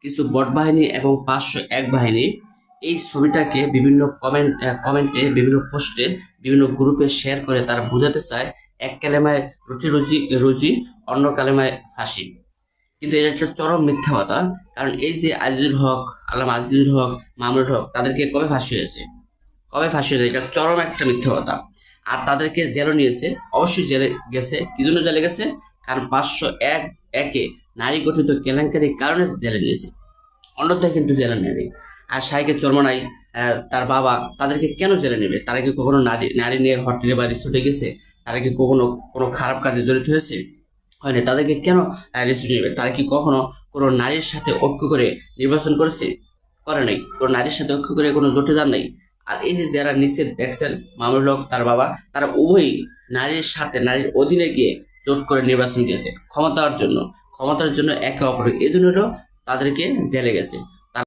কিছু বট বাহিনী এবং 501 বাহিনী এই ছবিটাকে বিভিন্ন কমেন্টে, বিভিন্ন পোস্টে, বিভিন্ন গ্রুপে শেয়ার করে তারা বোঝাতে চায় এক কালেমায় রুটি রুজি রুজি, অন্য কালেমায় ফাঁসি। কিন্তু এটা একটা চরম মিথ্যা কথা। কারণ এই যে আজিজুল হক, আল্লামা আজিজুল হক, মামুনুল হক, তাদেরকে কবে ফাঁসি হয়েছে? কবে ফাঁসি হয়েছে? এটা চরম একটা মিথ্যা কথা। আর তাদেরকে জেলও নিয়েছে, অবশ্যই জেলে গেছে। কি জন্য জেলে গেছে? কারণ 501 নারী গঠিত কেলেঙ্কারির কারণে জেলে নিয়েছে, অন্যথায় কিন্তু জেলে নেবে। আর শাইখের চরমনাই, তার বাবা, তাদেরকে কেন জেলে নেবে? তারা কি কখনো নারী নারী নিয়ে হোটেলে বা রিসোর্টে গেছে? তারা কি কখনো কোনো খারাপ কাজে জড়িত হয়েছে? হয়নি। তাদেরকে কেন রিসোর্টে নেবে? তারা কি কখনো কোনো নারীর সাথে ঐক্য করে নির্বাচন করেছে? করে নাই। কোনো নারীর সাথে ঐক্য করে কোনো জোটে যান নাই। আর এই যে যারা নিচে দেখছেন, মামুনুল হক, তার বাবা, তারা উভয়ই নারীর সাথে, নারীর অধীনে গিয়ে জোট করে নির্বাচন দিয়েছে ক্ষমতার জন্য, একে অপরের এই জন্য তাদেরকে জেলে গেছে।